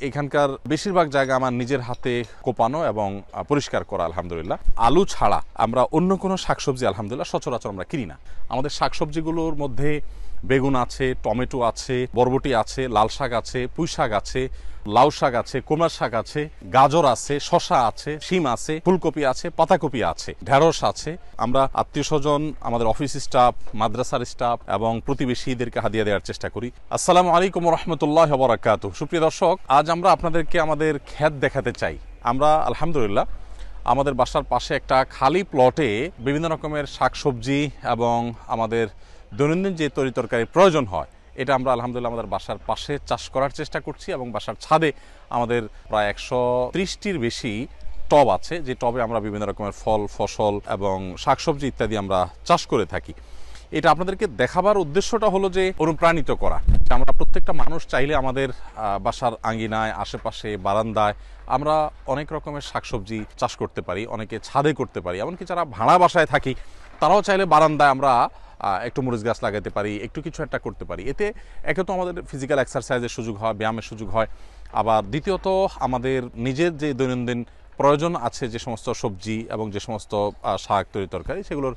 এখানকার বেশিরভাগ জায়গা আমার নিজের হাতে কোপানো এবং পরিষ্কার করা আলহামদুলিল্লাহ। আলু ছাড়া আমরা অন্য কোনো শাকসবজি আলহামদুলিল্লাহ সচরাচর আমরা কিনি না। আমাদের শাকসবজিগুলোর মধ্যে বেগুন আছে, টমেটো আছে, বরবটি আছে, লাল শাক আছে, পুঁই শাক আছে, লাউ শাক আছে, কুমড়া শাক আছে, গাজর আছে, শসা আছে, শিম আছে, ফুলকপি আছে, পাতাকপি আছে, ঢেঁড়স আছে। আমরা আত্মীয় স্বজন, আমাদের অফিস স্টাফ, মাদ্রাসার স্টাফ এবং প্রতিবেশীদেরকে হাদিয়া দেওয়ার চেষ্টা করি। আসসালামু আলাইকুম রহমতুল্লাহ বারাকাতুহু। সুপ্রিয় দর্শক, আজ আমরা আপনাদেরকে আমাদের ক্ষেত দেখাতে চাই। আমরা আলহামদুলিল্লাহ আমাদের বাসার পাশে একটা খালি প্লটে বিভিন্ন রকমের শাকসবজি এবং আমাদের দৈনন্দিন যে তরিতরকারির প্রয়োজন হয় এটা আমরা আলহামদুলিল্লাহ আমাদের বাসার পাশে চাষ করার চেষ্টা করছি এবং বাসার ছাদে আমাদের প্রায় 130টির বেশি টব আছে, যে টবে আমরা বিভিন্ন রকমের ফল, ফসল এবং শাকসবজি ইত্যাদি আমরা চাষ করে থাকি। এটা আপনাদেরকে দেখাবার উদ্দেশ্যটা হলো যে অনুপ্রাণিত করা। আমরা প্রত্যেকটা মানুষ চাইলে আমাদের বাসার আঙ্গিনায়, আশেপাশে, বারান্দায় আমরা অনেক রকমের শাকসবজি চাষ করতে পারি, অনেকে ছাদে করতে পারি, এমনকি যারা ভাড়া বাসায় থাকি তারাও চাইলে বারান্দায় আমরা একটু মরিচ গাছ লাগাতে পারি, একটু কিছু একটা করতে পারি। এতে একে তো আমাদের ফিজিক্যাল এক্সারসাইজের সুযোগ হয়, ব্যায়ামের সুযোগ হয়, আবার দ্বিতীয়ত আমাদের নিজের যে দৈনন্দিন প্রয়োজন আছে যে সমস্ত সবজি এবং যে সমস্ত শাক তরিতরকারি সেগুলোর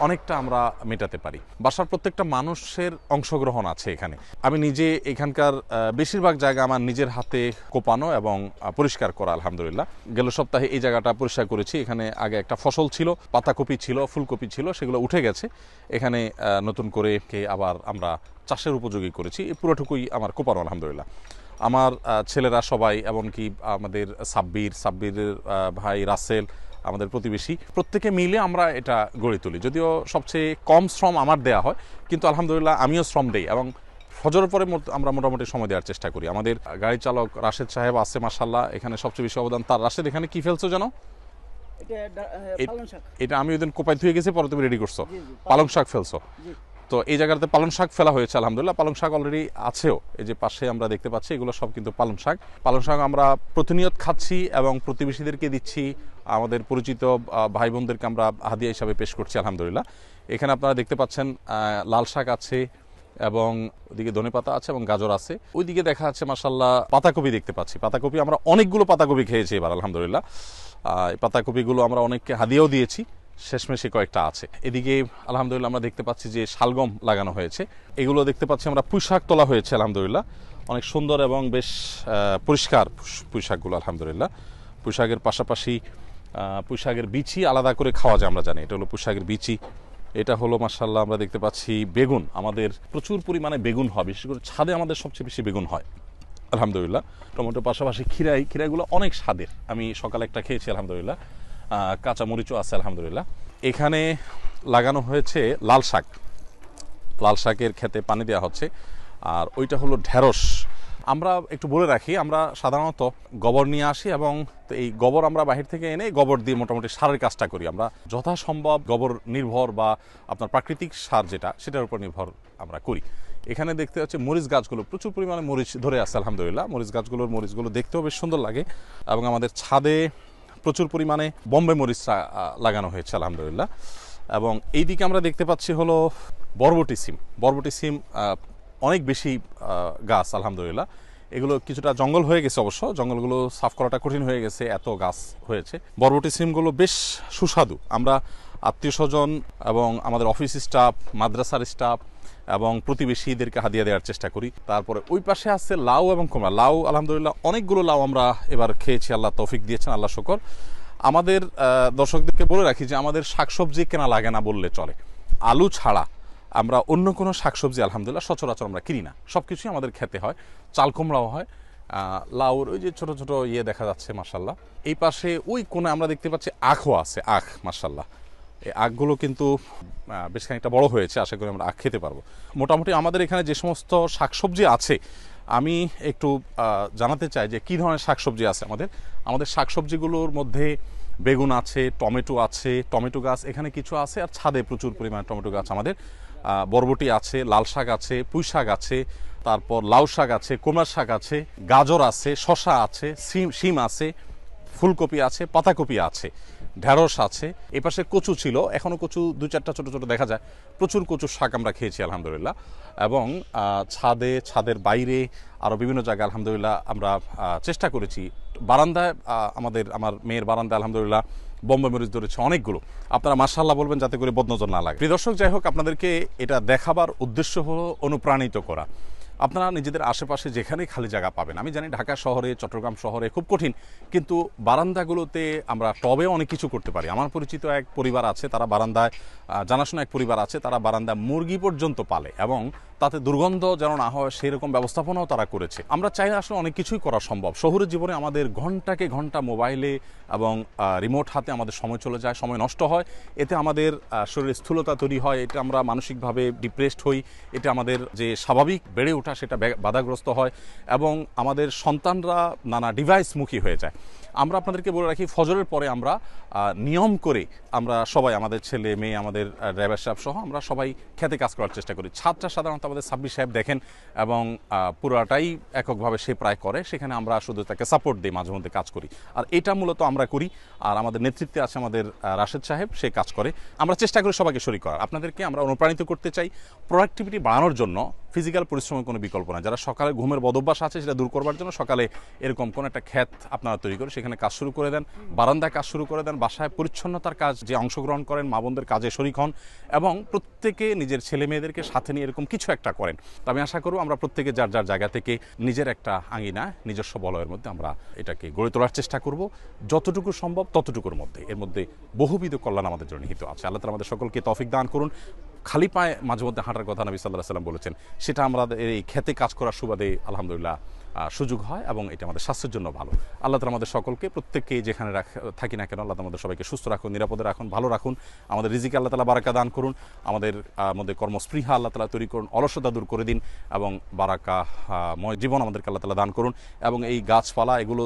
অনেকটা আমরা মেটাতে পারি। বাসার প্রত্যেকটা মানুষের অংশগ্রহণ আছে এখানে। আমি নিজে এখানকার বেশিরভাগ জায়গা আমার নিজের হাতে কোপানো এবং পরিষ্কার করা আলহামদুলিল্লাহ। গেল সপ্তাহে এই জায়গাটা পরিষ্কার করেছি। এখানে আগে একটা ফসল ছিল, পাতাকপি ছিল, ফুলকপি ছিল, সেগুলো উঠে গেছে। এখানে নতুন করে আবার আমরা চাষের উপযোগী করেছি। এই পুরোটুকুই আমার কোপানো আলহামদুলিল্লাহ। আমার ছেলেরা সবাই, এমনকি আমাদের সাব্বিরের ভাই রাসেল, আমাদের প্রতিবেশী, প্রত্যেকে মিলে আমরা এটা গড়ে তুলি। যদিও সবচেয়ে কম শ্রম আমার দেয়া হয়, কিন্তু আলহামদুলিল্লাহ আমিও শ্রম দেই এবং ফজরের পরে আমরা মোটামুটি সময় দেওয়ার চেষ্টা করি। আমাদের গাড়ি চালক রাশেদ সাহেব আছে মাশাআল্লাহ, এখানে সবচেয়ে বেশি অবদান তার। রাশেদ, এখানে কি ফেলছো জানো? এটা আমি ওই দিন কোপাই ধুয়ে গেছি, পরে তুমি রেডি করছো, পালং শাক ফেলছো। তো এই জায়গাতে পালং শাক ফেলা হয়েছে আলহামদুলিল্লাহ। পালং শাক অলরেডি আছেও, এই যে পাশে আমরা দেখতে পাচ্ছি, এগুলো সব কিন্তু পালং শাক। পালং শাক আমরা প্রতিনিয়ত খাচ্ছি এবং প্রতিবেশীদেরকে দিচ্ছি, আমাদের পরিচিত ভাই বোনদেরকে আমরা হাদিয়া হিসাবে পেশ করছি আলহামদুলিল্লাহ। এখানে আপনারা দেখতে পাচ্ছেন লাল শাক আছে এবং ওদিকে ধনেপাতা আছে এবং গাজর আছে। ওইদিকে দেখা যাচ্ছে মাশাআল্লাহ পাতাকপি দেখতে পাচ্ছি। পাতাকপি আমরা অনেকগুলো পাতাকপি খেয়েছি এবার আলহামদুলিল্লাহ। এই পাতাকপিগুলো আমরা অনেককে হাদিয়াও দিয়েছি, শেষমেশে কয়েকটা আছে। এদিকে আলহামদুলিল্লাহ আমরা দেখতে পাচ্ছি যে শালগম লাগানো হয়েছে। এগুলো দেখতে পাচ্ছি আমরা পুঁই শাক তোলা হয়েছে আলহামদুলিল্লাহ, অনেক সুন্দর এবং বেশ পরিষ্কার পুঁই শাকগুলো আলহামদুলিল্লাহ। পুঁই শাকের পাশাপাশি পুঁই শাকের বিচি আলাদা করে খাওয়া যায়, আমরা জানি। এটা হলো পুঁই শাকের বিচি। এটা হলো মাশাআল্লাহ আমরা দেখতে পাচ্ছি বেগুন। আমাদের প্রচুর পরিমাণে বেগুন হয়, বিশেষ করে ছাদে আমাদের সবচেয়ে বেশি বেগুন হয় আলহামদুলিল্লাহ। টমেটোর পাশাপাশি খিরাইগুলো অনেক স্বাদের। আমি সকালে একটা খেয়েছি আলহামদুলিল্লাহ। কাঁচা মরিচও আছে আলহামদুলিল্লাহ। এখানে লাগানো হয়েছে লাল শাক। লাল শাকের ক্ষেতে পানি দেওয়া হচ্ছে। আর ওইটা হলো ঢেঁড়স। আমরা একটু বলে রাখি, আমরা সাধারণত গোবর নিয়ে আসি এবং এই গোবর আমরা বাহির থেকে এনে গোবর দিয়ে মোটামুটি সারের কাজটা করি। আমরা যথাসম্ভব গোবর নির্ভর বা আপনার প্রাকৃতিক সার যেটা, সেটার উপর নির্ভর আমরা করি। এখানে দেখতে হচ্ছে মরিচ গাছগুলো প্রচুর পরিমাণে মরিচ ধরে আছে আলহামদুলিল্লাহ। মরিচগুলো দেখতেও বেশ সুন্দর লাগে এবং আমাদের ছাদে প্রচুর পরিমাণে বোম্বে মরিচটা লাগানো হয়েছে আলহামদুলিল্লাহ। এবং এইদিকে আমরা দেখতে পাচ্ছি হলো বরবটি সিম অনেক বেশি গাছ আলহামদুলিল্লাহ। এগুলো কিছুটা জঙ্গল হয়ে গেছে, অবশ্য জঙ্গলগুলো সাফ করাটা কঠিন হয়ে গেছে, এত গাছ হয়েছে। বরবটি সিমগুলো বেশ সুস্বাদু। আমরা আত্মীয় স্বজন এবং আমাদের অফিস স্টাফ, মাদ্রাসার স্টাফ এবং প্রতিবেশীদেরকে হাদিয়া দেওয়ার চেষ্টা করি। তারপরে ওই পাশে আছে লাউ এবং কুমড়া। লাউ আলহামদুলিল্লাহ অনেকগুলো লাউ আমরা এবার খেয়েছি, আল্লাহ তৌফিক দিয়েছেন, আল্লাহ শুকর। আমাদের দর্শকদেরকে বলে রাখি যে আমাদের শাকসবজি কেনা লাগে না বললে চলে। আলু ছাড়া আমরা অন্য কোনো শাকসবজি আলহামদুলিল্লাহ সচরাচর আমরা কিনি না, সব কিছুই আমাদের খেতে হয়। চাল কুমড়াও হয়, লাউর ওই যে ছোট ছোট দেখা যাচ্ছে মাশাআল্লাহ। এই পাশে ওই কোণে আমরা দেখতে পাচ্ছি আখও আছে, আখ মাশাআল্লাহ। এই আখগুলো কিন্তু বেশ খানিকটা বড় হয়েছে, আশা করি আমরা আখ খেতে পারবো। মোটামুটি আমাদের এখানে যে সমস্ত শাকসবজি আছে, আমি একটু জানাতে চাই যে কী ধরনের শাকসবজি আছে আমাদের শাকসবজিগুলোর মধ্যে বেগুন আছে, টমেটো আছে, টমেটো গাছ এখানে কিছু আছে, আর ছাদে প্রচুর পরিমাণে টমেটো গাছ আমাদের। বরবটি আছে, লাল শাক আছে, পুঁই শাক আছে, তারপর লাউ শাক আছে, কুমড়া শাক আছে, গাজর আছে, শসা আছে, শিম আছে, ফুলকপি আছে, পাতাকপি আছে, ঢেঁড়স আছে, এ পাশে কচু ছিল, এখনও কচু 2-4টা ছোটো ছোটো দেখা যায়। প্রচুর কচুর শাক আমরা খেয়েছি আলহামদুলিল্লাহ। এবং ছাদের বাইরে আরও বিভিন্ন জায়গায় আলহামদুলিল্লাহ আমরা চেষ্টা করেছি। বারান্দায় আমার মেয়ের বারান্দায় আলহামদুলিল্লাহ বোম্বে মরিচ ধরেছে অনেকগুলো। আপনারা মাশাআল্লাহ বলবেন যাতে করে বদনজর না লাগে। প্রিয় দর্শক, যাই হোক, আপনাদেরকে এটা দেখাবার উদ্দেশ্য হলো অনুপ্রাণিত করা। আপনারা নিজেদের আশেপাশে যেখানেই খালি জায়গা পাবেন, আমি জানি ঢাকা শহরে, চট্টগ্রাম শহরে খুব কঠিন, কিন্তু বারান্দাগুলোতে আমরা টবে অনেক কিছু করতে পারি। আমার পরিচিত এক পরিবার আছে, তারা বারান্দায়, জানাশোনা এক পরিবার আছে, তারা বারান্দায় মুরগি পর্যন্ত পালে এবং তাতে দুর্গন্ধ যেন না হয় সেই রকম ব্যবস্থাপনাও তারা করেছে। আমরা চাইলে আসলে অনেক কিছুই করা সম্ভব। শহুরের জীবনে আমাদের ঘন্টাকে ঘন্টা মোবাইলে এবং রিমোট হাতে আমাদের সময় চলে যায়, সময় নষ্ট হয়। এতে আমাদের শরীরে স্থূলতা তৈরি হয়, এটা আমরা মানসিকভাবে ডিপ্রেসড হই, এটা আমাদের যে স্বাভাবিক বেড়ে ওঠা সেটা বাধাগ্রস্ত হয় এবং আমাদের সন্তানরা নানা ডিভাইসমুখী হয়ে যায়। আমরা আপনাদেরকে বলে রাখি, ফজরের পরে আমরা নিয়ম করে আমরা সবাই, আমাদের ছেলে মেয়ে, আমাদের ড্রাইভার সাহেব সহ আমরা সবাই খেতে কাজ করার চেষ্টা করি। ছাদটা সাধারণত আমাদের সাব্বির সাহেব দেখেন এবং পুরাটাই এককভাবে সে প্রায় করে, সেখানে আমরা শুধু তাকে সাপোর্ট দিই, মাঝে মধ্যে কাজ করি। আর এটা মূলত আমরা করি। আর আমাদের নেতৃত্বে আছে আমাদের রাশেদ সাহেব, সে কাজ করে। আমরা চেষ্টা করি সবাইকে শরীক করার। আপনাদেরকে আমরা অনুপ্রাণিত করতে চাই প্রোডাক্টিভিটি বাড়ানোর জন্য। ফিজিক্যাল পরিশ্রমের কোনো বিকল্প না। যারা সকালে ঘুমের বদভ্যাস আছে সেটা দূর করবার জন্য সকালে এরকম কোনো একটা ক্ষেত আপনারা তৈরি করে সেখানে কাজ শুরু করে দেন, বারান্দায় কাজ শুরু করে দেন, বাসায় পরিচ্ছন্নতার কাজ যে অংশগ্রহণ করেন, মা বোনদের কাজে শরীক হন এবং প্রত্যেকে নিজের ছেলে মেয়েদেরকে সাথে নিয়ে এরকম কিছু একটা করেন। তো আমি আশা করব আমরা প্রত্যেকে যার যার জায়গা থেকে নিজের একটা আঙিনা, নিজস্ব বলয়ের মধ্যে আমরা এটাকে গড়ে তোলার চেষ্টা করব, যতটুকু সম্ভব ততটুকুর মধ্যে। এর মধ্যে বহুবিধ কল্যাণ আমাদের জন্য নিহিত আছে। আল্লাহ তাআলা আমাদের সকলকে তৌফিক দান করুন। খালি পায়ে মাঝে মধ্যে হাঁটার কথা নবী সাল্লাল্লাহু আলাইহি ওয়াসাল্লাম বলেছেন, সেটা আমরা এই খেতে কাজ করার সুবাদে আলহামদুলিল্লাহ সুযোগ হয় এবং এটা আমাদের স্বাস্থ্যের জন্য ভালো। আল্লাহ তাআলা আমাদের সকলকে, প্রত্যেককে যেখানে থাকি না কেন, আল্লাহ আমাদের সবাইকে সুস্থ রাখুন, নিরাপদে রাখুন, ভালো রাখুন। আমাদের রিজিকে আল্লাহ তাআলা বারাকা দান করুন, আমাদের মধ্যে কর্মস্পৃহা আল্লাহ তাআলা তৈরি করুন, অলসতা দূর করে দিন এবং বারাকাময় জীবন আমাদেরকে আল্লাহ তাআলা দান করুন। এবং এই গাছপালা এগুলো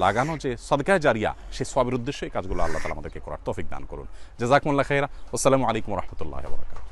লাগানো যে সাদকায়ে জারিয়া, সেই সওয়াবের উদ্দেশ্যে এই কাজগুলো আল্লাহ তাআলা আমাদেরকে করার তৌফিক দান করুন। জাযাকুমুল্লাহ খাইরা। আসসালামু আলাইকুম ওয়া রাহমাতুল্লাহি ওয়া বারাকাতুহু।